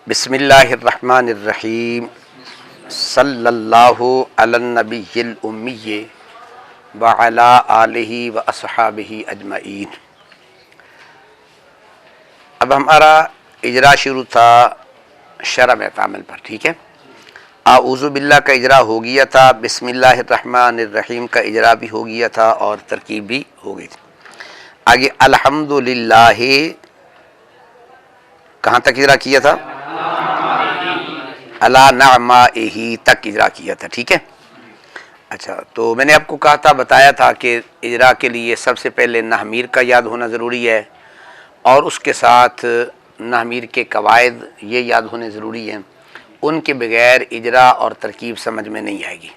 बिस्मिल्लाहिर्रहमानिर्रहीम सल्लल्लाहु अलन्नबिय्यिल उम्मी व अला आलिहि व अस्हाबिहि अजमईन। अब हमारा इजरा शुरू था शरम तामिल पर, ठीक है। आऊज़ु बिल्लाह का इजरा हो गया था, बिस्मिल्लाहिर्रहमानिर्रहीम का इजरा भी हो गया था और तरकीब भी हो गई थी। आगे अल्हम्दुलिल्लाह कहाँ तक इजरा किया था? अला नअमाइही तक इजरा किया था, ठीक है। अच्छा, तो मैंने आपको कहा था, बताया था कि इजरा के लिए सबसे पहले नहमीर का याद होना ज़रूरी है और उसके साथ नहमीर के कवायद ये याद होने ज़रूरी हैं। उनके बगैर इजरा और तरकीब समझ में नहीं आएगी।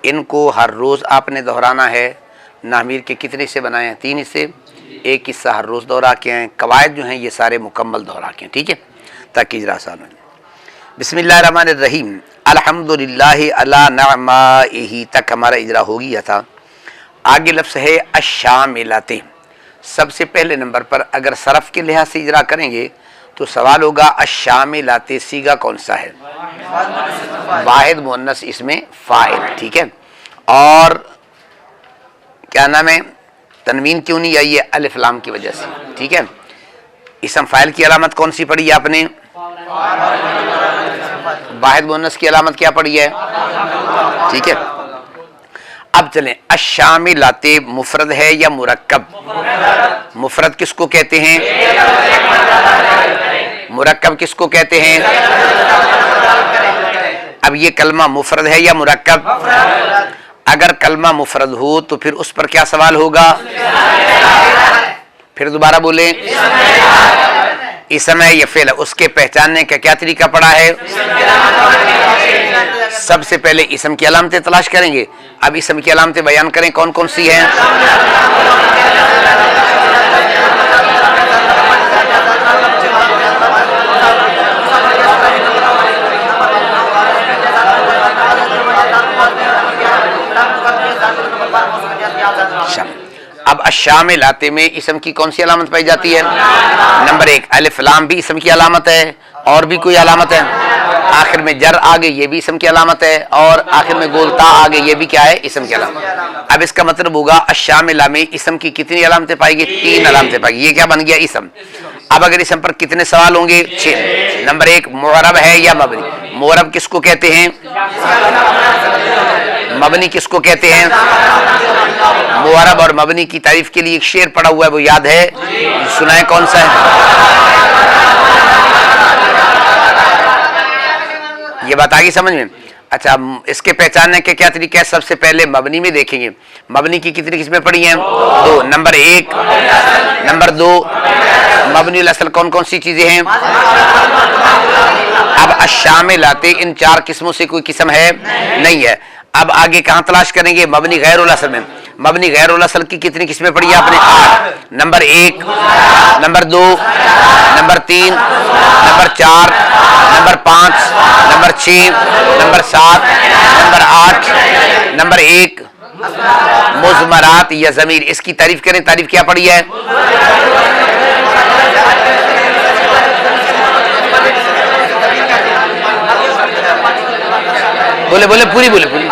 इनको हर रोज़ आपने दोहराना है। नहमीर के कितने हिस्से बनाए हैं? 3 हिस्से। एक हिस्सा हर रोज़ दोहरा के हैं। कवायद जो हैं ये सारे मुकम्मल दोहरा के हैं, ठीक है, ताकि इजरा आसान हो। बिस्मिल्लाहिर्रहमानिर्रहीम अल्हम्दुलिल्लाहि अला नअमाइही तक हमारा इजरा हो गया था। आगे लफ्ज़ है अश्शामिलाते। सबसे पहले नंबर पर अगर सरफ के लिहाज से इजरा करेंगे तो सवाल होगा अश्शामिलाते सीगा कौन सा है? वाहिद मुअन्नस इसमें फ़ाइल, ठीक है। और क्या नाम है? तनवीन क्यों नहीं आई है? अलिफ लाम की वजह से, ठीक है। इसम फ़ाइल की अलामत कौन सी पड़ी है आपने? वाहिद मुअन्नस की अलामत क्या पड़ी है? ठीक है। अब चलें, अश्शामिलाते मुफरद है या मुरक्कब? मुफरद किसको कहते हैं? मुरक्कब किसको कहते हैं? अब ये कलमा मुफरद है या मुरक्कब? अगर कलमा मुफरद हो तो फिर उस पर क्या सवाल होगा? फिर दोबारा बोलें, इसम है या फेल है? उसके पहचानने का क्या तरीका पड़ा है? सबसे पहले इसम की अलामतें तलाश करेंगे। अब इसम की अलामतें बयान करें, कौन कौन सी हैं? अब अश्शामिलाते में इसम की कौन सी अलामत पाई जाती है? नंबर 1 अलिफ लाम भी इसम की अलामत है। और भी कोई अलामत है? आखिर में जर आगे ये भी इसम की अलामत है और आखिर में गोलता आगे ये भी क्या है? इसम की अलामत। अब इसका मतलब होगा अश्शामिला में इसम की कितनी अलामतें पाएगी? 3 अलामतें पाएगी। ये क्या बन गया? इसम। अब अगर इसम पर कितने सवाल होंगे? 6। नंबर 1 मुअरब है या मबनी? मुअरब किसको कहते हैं? मबनी किसको कहते हैं? मुअरब और मबनी की तारीफ के लिए एक शेर पड़ा हुआ है, वो याद है? सुनाए, कौन सा है? ये बात आ गई समझ में? अच्छा, इसके पहचानने के क्या तरीका है? सबसे पहले मबनी में देखेंगे। मबनी की कितनी किस्में पड़ी हैं? 2। नंबर 1, नंबर 2 मबनी असल कौन कौन सी चीजें हैं? अब अश्शामिलाते इन 4 किस्मों से कोई किस्म है? नहीं है। अब आगे कहाँ तलाश करेंगे? मबनी गैरुल असल में। मबनी गैरुल असल की कितनी किस्में पड़ी है आपने? 8। Number 1, number 2, number 3, number 4, number 5, number 6, number 7, number 8, number 1 मुज़मरात या ज़मीर। इसकी तारीफ करें, तारीफ क्या पड़ी है? बोले बोले पूरी बोले पूरी।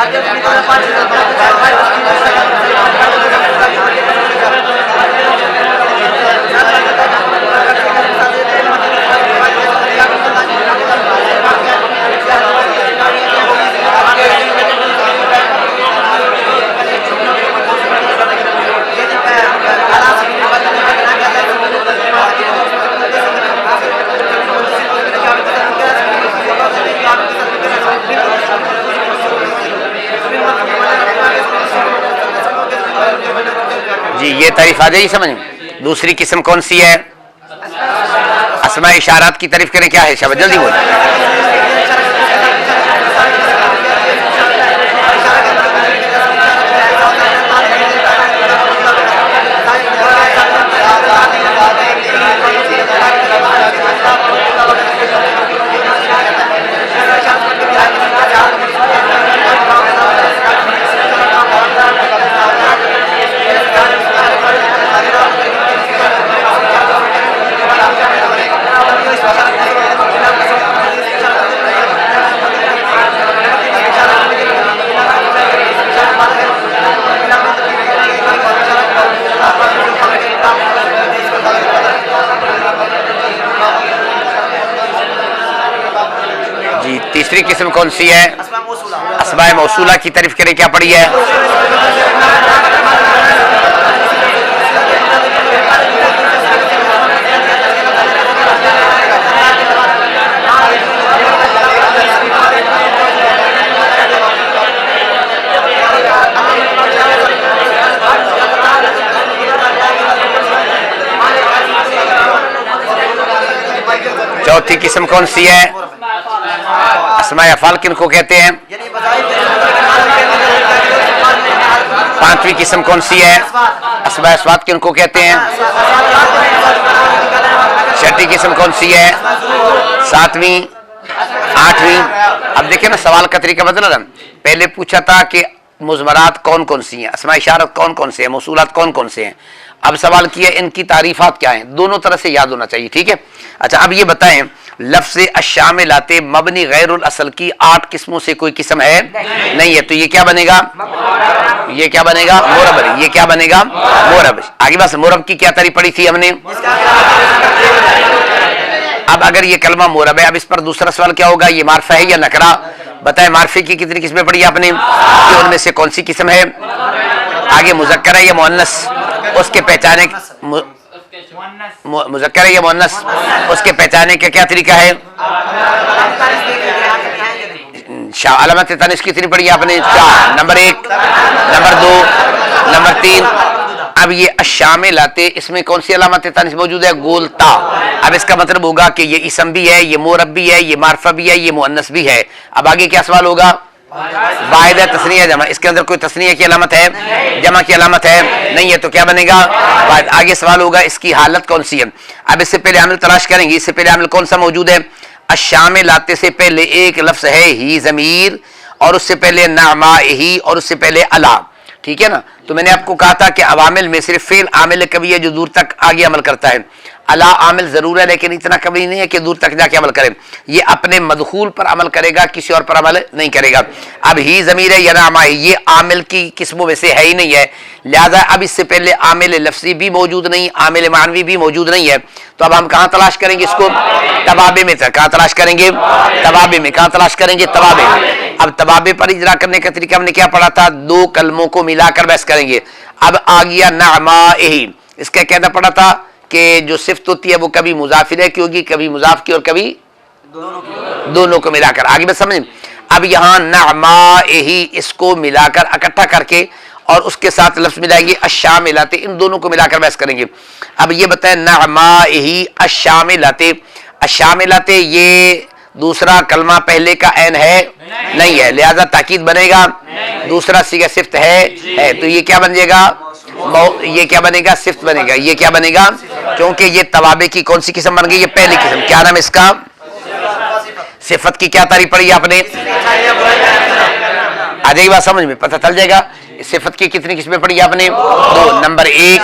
जी, ये तारीफ आ जाएगी समझ में। दूसरी किस्म कौन सी है? अस्मा इशारात की तारीफ करें, क्या है? शाबाश, जल्दी बोल। दूसरी किस्म कौन सी है? अस्माए मौसूला की तारीफ करें, क्या पढ़ी है? चौथी किस्म कौन सी है? अस्माए अफ़ाल किनको कहते हैं? पांचवी किस्म कौन सी है? अस्माए अस्वात किनको कहते हैं? छठी किस्म कौन सी है? सातवीं, आठवीं। अब देखिए ना, सवाल का तरीका बदल रहा। पहले पूछा था कि मुज़मरात कौन कौन सी हैं, अस्माए इशारत कौन कौन से हैं, मौसूलात कौन कौन से हैं। अब सवाल किया इनकी तारीफात क्या हैं, दोनों तरह से याद होना चाहिए, ठीक है। अच्छा, अब ये बताएं, लफ्ज़ अशामिलाते मबनी गैरुल असल की 8 किस्मों से कोई किस्म है? नहीं है। तो ये क्या बनेगा? ये क्या बनेगा? मोरब। ये क्या बनेगा? मोरब। आगे बस मोरब की क्या तारीफ पढ़ी थी हमने? अब अगर ये कलमा मोरब है, अब इस पर दूसरा सवाल क्या होगा, ये मारफा है या नकरा? बताएं, मारफे की कितनी किस्में पढ़ी आपने? उनमें से कौन सी किस्म है? आगे मुज़क्कर है या मुअन्नस, उसके पहचाने मुज़क्कर है या मुअन्नस, उसके पहचाने का क्या तरीका है? अलामत तानिस कितनी पढ़ी आपने? 4। Number 1, number 2, number 3। अब ये अशामिलाते, इसमें कौन सी अलामत तानिस मौजूद है? गोलता। अब इसका मतलब होगा कि ये इसम भी है, ये मोरब भी है, ये मारफा भी है, ये मुअन्नस भी है। अब आगे क्या सवाल होगा? वाहिद तस्निया जमा, इसके अंदर कोई तस्निया की अलामत है? जमा की अलामत है? नहीं है। तो क्या बनेगा? वाहिद। आगे सवाल होगा इसकी हालत कौन सी है। अब इससे पहले आमिल तलाश करेंगे। इससे पहले आमिल कौन सा मौजूद है? अशामिलाते से पहले एक लफ्ज है ही ज़मीर, और उससे पहले नामा ही, और उससे पहले अला, ठीक है ना। तो मैंने आपको कहा था कि अवामिल में सिर्फ फेल आमिल कभी है जो दूर तक आगे अमल करता है, अला आमिल जरूर है लेकिन इतना कभी नहीं है कि दूर तक जाके अमल करे। ये अपने मदखूल पर अमल करेगा, किसी और पर अमल नहीं करेगा। अब ही ज़मीर है या नामा है, ये आमिल की किस्मों में से है ही नहीं है, लिहाजा अब इससे पहले आमिल लफ्ज़ी भी मौजूद नहीं, आमिल मानवी भी मौजूद नहीं है। तो अब हम कहाँ तलाश करेंगे इसको? तवाबे में। कहाँ तलाश करेंगे? तवाबे में। कहाँ तलाश करेंगे? तवाबे। अब तवाबे पर इजरा करने का तरीका हमने क्या पढ़ा था? 2 कलमों को मिलाकर बहस करेंगे। अब आ गया नामाही, इसका कहना पड़ा था कि जो सिफ्त होती है वो कभी मुजाफ इलैह की होगी, कभी मुजाफ की, और कभी दोनों को मिलाकर। आगे बस समझ। अब यहाँ नामाही इसको मिलाकर इकट्ठा करके और उसके साथ लफ्ज मिलाएंगे अशामिलाते, इन दोनों को मिलाकर बहस करेंगे। अब ये बताएं, नामाही अशामिलाते, अशामिलाते ये दूसरा कलमा पहले का ऐन है? नहीं है, लिहाजा ताकीद बनेगा। दूसरा सीगा सिफ्त है। तो ये क्या बन जाएगा? ये क्या बनेगा? सिफ्त बनेगा। ये क्या बनेगा? क्योंकि ये तवाबे की कौन सी किस्म बन गई? ये पहली किस्म। क्या नाम इसका? सिफत की क्या तारीफ पढ़ी आपने? आ जाएगी बात समझ में, पता चल जाएगा। सिफत की कितनी किस्में पढ़ी आपने? 2। Number 1,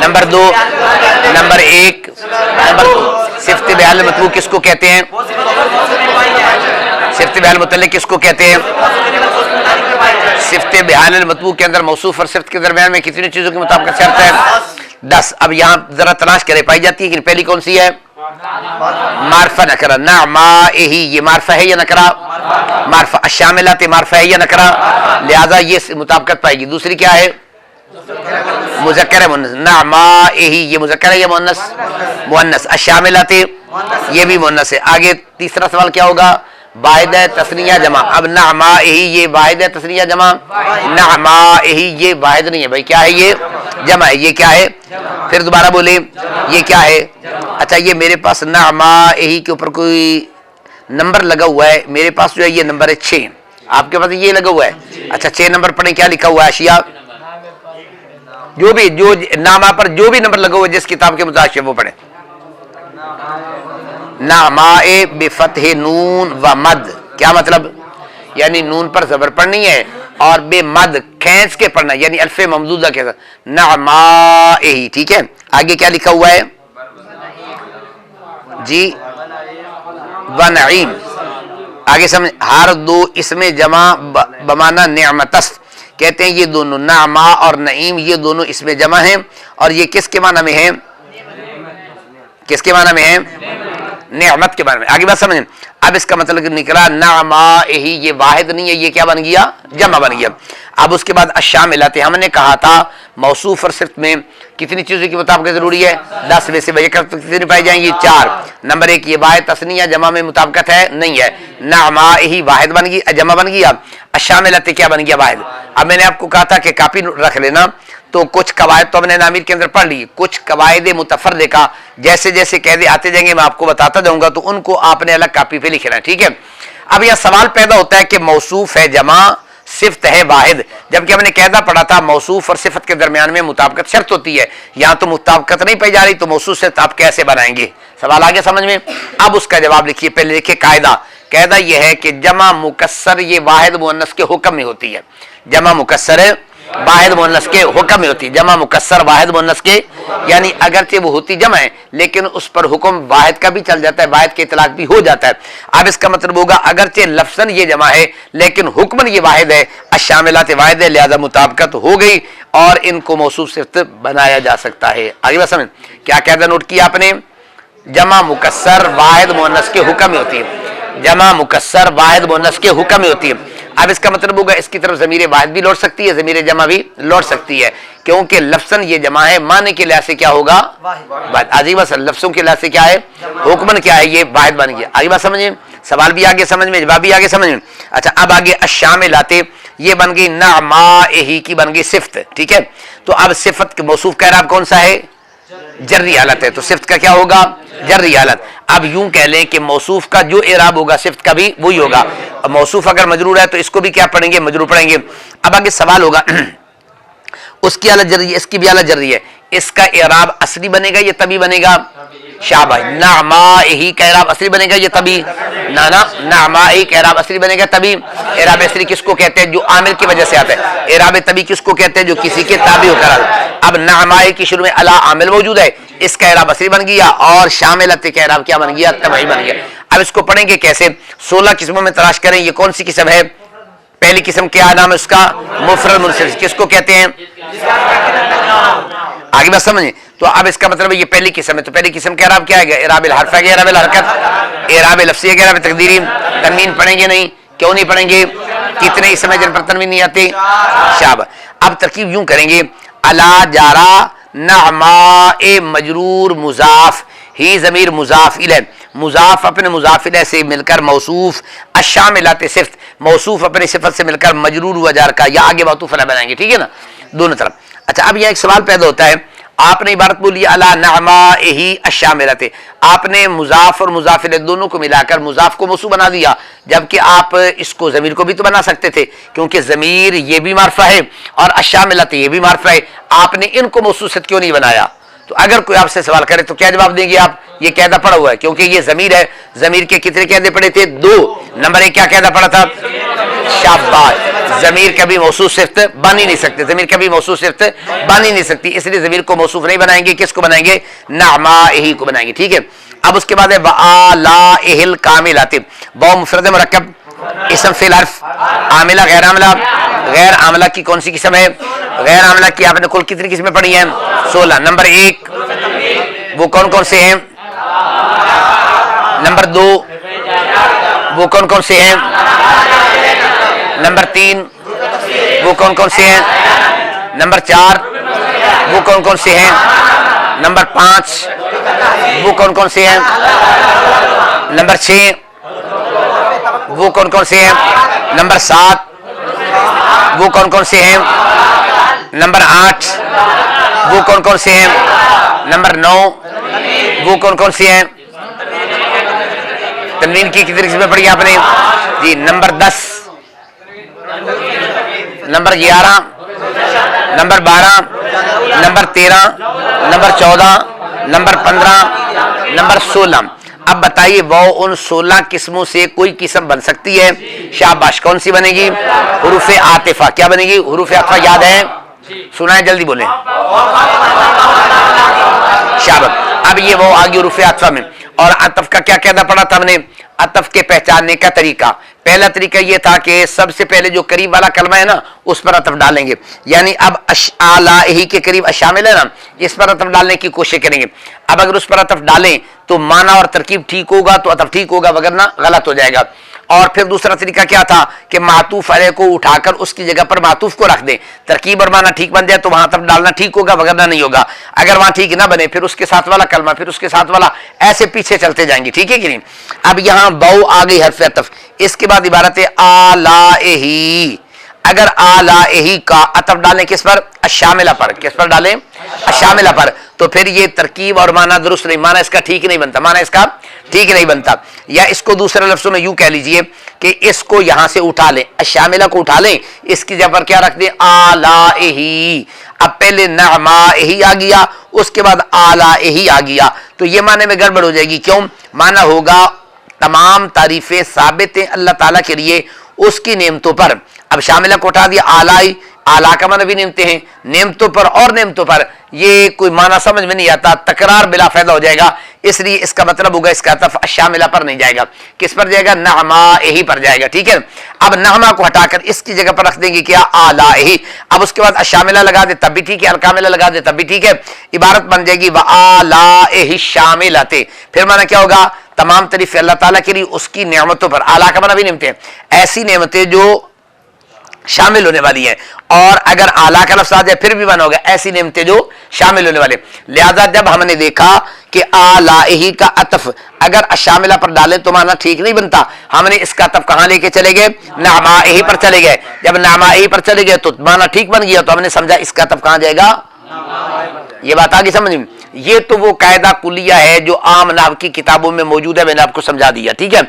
number 2, number 1, number 2। सिफ्त बेहाल मतबू किसको कहते हैं? सिफ्त बेहाल मुतल्लिक किसको कहते हैं? सिफ्त बेहाल मतबू के अंदर मौसूफ और सिफ्त के दरमियान में कितनी चीजों के मुताबिक शर्त है? 10। अब यहाँ जरा तलाश करे, पाई जाती है कि पहली कौन सी है? मारफा नकरा। नामाही ये मारफा है या नकरा? मारफा। अशामिलाते मारफा है या नकरा? लिहाजा ये मुताबिकत पाएगी। दूसरी क्या है? मुज़क्कर है मुअन्नस। नामाही ये मुज़क्कर है या मुअन्नस? मुअन्नस। अशामिलाते ये भी मुअन्नस है। आगे तीसरा सवाल क्या होगा? वाहिद तस्निया जमा। अब नामाही ये वाहिद तस्निया जमा, नामाही ये वाहिद नहीं है भाई, क्या है? ये जमा है। ये क्या है? फिर दोबारा बोले, ये क्या है? अच्छा, ये मेरे पास नामाही के ऊपर कोई नंबर लगा हुआ है, मेरे पास जो है ये नंबर है 6, आपके पास ये लगा हुआ है। अच्छा, 6 नंबर पढ़े, क्या लिखा हुआ है? अशिया, जो भी जो नामा पर जो भी नंबर लगा हुआ है जिस किताब के मुताबिक वो पढ़े। नामाए बिफतह नून व मद, क्या मतलब? यानी नून पर जबर पढ़नी है और बेमद खींच के पढ़ना, यानी अल्फे ममदूदा के साथ। नामाए, ठीक है। आगे क्या लिखा हुआ है जी? व नईम। आगे समझ। हर दो इसमें जमा बमाना निअमतस, कहते हैं ये दोनों नामा और नईम ये दोनों इसमें जमा हैं, और ये किसके माना में है? किसके माना में है? नेमत के बारे में। आगे बात समझें। अब इसका मतलब निकला नअमाइही, ये वाहिद नहीं है, ये क्या बन गया, जमा बन गया। अब उसके बाद अशामिलात, हमने कहा था मौसूफ और सिर्फ में कितनी चीजों की मुताबिकत जरूरी है, 10 में से कितनी पाई जाएंगी, 4। नंबर 1 ये वाहिद तस्निया जमा में मुताबिकत है, नहीं है। नअमाइही वाहिद बन गई, जमा बन गया। अशामिलात क्या बन गया, वाहिद। अब मैंने आपको कहा था कि कापी रख लेना, तो कुछ कवायद तो हमने नामीर के अंदर पढ़ ली, कुछ कवायद मुतफर्रिका जैसे जैसे कहते आते जाएंगे मैं आपको बताता जाऊंगा, तो उनको आपने अलग कापी पे लिखना है, ठीक है। अब यह सवाल पैदा होता है कि मौसूफ है जमा, सिफ्त है वाहिद, जबकि हमने कहदा पढ़ा था मौसूफ और सिफत के दरमियान में मुताबिकत शर्त होती है, यहाँ तो मुताबिकत नहीं पाई जा रही, तो मौसूफ से आप कैसे बनाएंगे, सवाल आगे समझ में। अब उसका जवाब लिखिए, पहले लिखिए कायदा यह है कि जमा मुकस्सर ये वाहिद मुअन्नस के हुक्म में होती है, जमा मुकस्सर वाहिद मुअन्नस के हुक्म में होती है, जमा मुकस्सर वाहिद मुअन्नस के, यानी अगरचे वो होती जमा है लेकिन उस पर हुक्म वाहिद का भी चल जाता है, वाहिद के इतलाक भी हो जाता है। अब इसका मतलब होगा अगरचे लफ्ज़न ये जमा है लेकिन हुक्मन ये वाहिद है, अशामिलात वाहिद है, लिहाजा मुताबिकत हो गई और इनको मौसूफ सिफ्त बनाया जा सकता है। आगे बात समझ, क्या कहता नोट किया आपने, जमा मुकस्सर वाहिद मुअन्नस के हुक्म में होती है, जमा मुकस्सर वाहिद मुअन्नस के हुक्म में होती है। अब इसका मतलब होगा इसकी तरफ ज़मीर वाहिद भी लौट सकती है, ज़मीर जमा भी लौट सकती है, क्योंकि लफ्ज़न ये जमा है, माने के लिहाज से क्या होगा, वाहिद। आजी बात, लफ्ज़ों के लिहाज से क्या है, हुक्मन क्या है, ये वाहिद बन गया। आगे बात समझिए, सवाल भी आगे समझ में, जवाब भी आगे समझ में। अच्छा, अब आगे अशामिलाते ये बन गई नअमाइही की बन गई सिफ्त, ठीक है। तो अब सिफत के मौसूफ का इराब कौन सा है, जर्री हालत है, तो सिफ्त का क्या होगा, जर्री हालत। अब यूं कह लें कि मौसूफ का जो इराब होगा सिफ्त का भी वही होगा। मौसूफ अगर मजरूर है तो इसको भी क्या पढ़ेंगे, मजरूर पढ़ेंगे। अब आगे सवाल होगा उसकी आला जर्री है, इसकी भी आला जर्री है, इसका इराब असली बनेगा ये तभी बनेगा, शाबाश, नअमाइही का इराब असली बनेगा ये तभी, नअमाइही का इराब असली बनेगा तभी। इराब असली किसको कहते हैं, जो आमिल की वजह से आता है। इराब तभी किसको कहते हैं, जो किसी के ताबी होकर। अब नअमाइही की शुरू में अला आमिल मौजूद है, इसका इराब असली बन गया और शामिलत का इराब क्या बन गया, तबई बन गया। अब इसको पढ़ेंगे कैसे, 16 किस्मों में तलाश करें, ये कौन सी किस्म है। पहली किस्म क्या नाम है उसका, मुफरद मुनफरिद, किसको कहते हैं, आगे बात समझिए। तो अब इसका मतलब ये पहली किस्म है, तो पहली किस्म का इराब क्या है, इराब अल हर्फ है, इराब अल हरकत, इराब लफ्ज़ी है, इराब तकदीरी। तनवीन पढ़ेंगे नहीं, क्यों नहीं पढ़ेंगे, कितने इसमें जिन पर तनवीन नहीं आती, शाबाश। अब तरकीब यूं करेंगे, अला जारा नअमाए मजरूर मुजाफ ही ज़मीर मुजाफ इलैह, मुजाफ अपने मुजाफ इलैह से मिलकर मौसूफ, अशामिलात सिफ्त मौसूफ अपने सिफत से मिलकर मजरूर व जार का, या आगे मातूफ अला बनाएंगे, ठीक है ना, दोनों तरफ। अच्छा, अब यह एक सवाल पैदा होता है, आपने इबारत बोली अला नअमाइही अशामिलात, आपने मुजाफ और मुजाफ इलैह दोनों को मिलाकर मुजाफ को मौसूफ बना दिया, जबकि आप इसको ज़मीर को भी तो बना सकते थे, क्योंकि ज़मीर ये भी मार्फा है और अशामिलात ये भी मार्फा है, आपने इनको मौसूफ क्यों नहीं बनाया। तो अगर कोई आपसे सवाल करे तो क्या जवाब देंगे आप, ये कहदा पड़ा हुआ है, क्योंकि ये ज़मीर है, ज़मीर के कितने कहदे पड़े थे, 2। नंबर 1 क्या कहदा पड़ा था, शाबाश, ज़मीर कभी मौसूफ सिफ्त बन ही नहीं सकते, ज़मीर कभी मौसूफ सिफ्त बन ही नहीं सकती, इसलिए ज़मीर को मौसूफ नहीं बनाएंगे, किसको बनाएंगे, नअमाइही को बनाएंगे, ठीक है। अब उसके बाद है वआलाइहिल कामिलात, वाव मुफरद मुरक्कब, इसम फिल हर्फ, आमिला गैर आमिला, गैर आमिला की कौन सी किस्म है, गैर आमिला की आपने कुल कितनी किस्में पढ़ी हैं, 16। नंबर 1 वो कौन कौन से हैं, नंबर 2 वो कौन कौन से हैं, नंबर 3 वो कौन कौन से हैं, नंबर 4 वो कौन कौन से हैं, नंबर 5 वो कौन कौन से हैं, नंबर 6 वो कौन कौन से हैं, नंबर 7 वो कौन कौन से हैं, नंबर 8 वो कौन कौन से हैं, नंबर 9 वो कौन कौन से हैं। तनवीन की कितनी किस्में पढ़ी आपने जी, number 10, number 11, number 12, number 13, number 14, number 15, number 16। अब बताइए वो उन 16 किस्मों से कोई किस्म बन सकती है, शाबाश, कौन सी बनेगी, हुरूफ आतिफा। क्या बनेगी, हुरूफ आतिफा याद है, सुनाए जल्दी बोले, शाबाश। अब ये वो आगे हुरूफ आतिफा में, اور अतफ का क्या कहना पड़ा था हमने, अतफ के पहचानने का तरीका, पहला तरीका ये था कि सबसे पहले जो करीब वाला कलमा है ना उस पर अतफ डालेंगे, यानी अब आलाही के करीब शामिल है ना, इस पर अतफ डालने की कोशिश करेंगे। अब अगर उस पर अतफ डालें तो माना और तरकीब ठीक होगा तो अतफ ठीक होगा, वगरना गलत हो जाएगा। और फिर दूसरा तरीका क्या था कि मातूफ अलैह को उठाकर उसकी जगह पर मातूफ को रख दें, तरकीब और माना ठीक बन जाए तो वहां तब डालना ठीक होगा, वगरना नहीं होगा। अगर वहां ठीक ना बने फिर उसके साथ वाला कलमा, फिर उसके साथ वाला, ऐसे पीछे चलते जाएंगे, ठीक है कि नहीं। अब यहाँ बहु आ गई हर्फ अतफ, इसके बाद इबारत है आलाही। अगर आलाही का अतफ डालें किस पर, अशामिला पर, किस पर डालें, अशामिला पर, तो फिर ये तरकीब और माना दुरुस्त नहीं, माना इसका ठीक नहीं बनता, माना इसका ठीक नहीं बनता। या इसको दूसरे लफ्जों में यूं कह लीजिए कि इसको यहां से उठा लें, अशामिला को उठा लें, इसकी जगह पर क्या रख दें, आलाही। अब पहले नअमाही आ गया, उसके बाद आलाही आ गया, तो ये माने में गड़बड़ हो जाएगी। क्यों, माना होगा तमाम तारीफें साबित हैं अल्लाह ताला के लिए उसकी नेमतों पर। अब शामिला को उठा दिया, आलाई, आला का माना भी नेमते हैं, नेमतों पर और नेमतों पर, ये कोई माना समझ में नहीं आता, तकरार बिला फायदा हो जाएगा। इसलिए इसका मतलब होगा इसका अतफ शामिला पर नहीं जाएगा, किस पर जाएगा, नहमा यही पर जाएगा, ठीक है। अब नहमा को हटाकर इसकी जगह पर रख देंगे क्या, आला ही। अब उसके बाद अशामिला लगा दे तब भी ठीक है, अलकामिला लगा दे तब भी ठीक है, इबारत बन जाएगी व आला ही शामिलते। फिर माना क्या होगा, तमाम तारीफ अल्लाह ताला के लिए उसकी नेमतों पर, आला का माना भी नेमते हैं, ऐसी नेमतें जो शामिल होने वाली है। और अगर आला का लफ्ज आ जाए फिर भी बना होगा, ऐसी नेमतें जो शामिल होने वाले। लिहाजा जब हमने देखा कि आलाही का अतफ अगर अशामिला पर डालें तो माना ठीक नहीं बनता, हमने इसका अतफ कहां लेके चले गए, नामाही पर चले गए। जब नामाही पर चले गए तो माना ठीक बन गया, तो हमने समझा इसका अतफ कहां जाएगा, ये बात आगे समझ में। ये तो वो कायदा कुलिया है जो आम नाहव की किताबों में मौजूद है, मैंने आपको समझा दिया, ठीक है।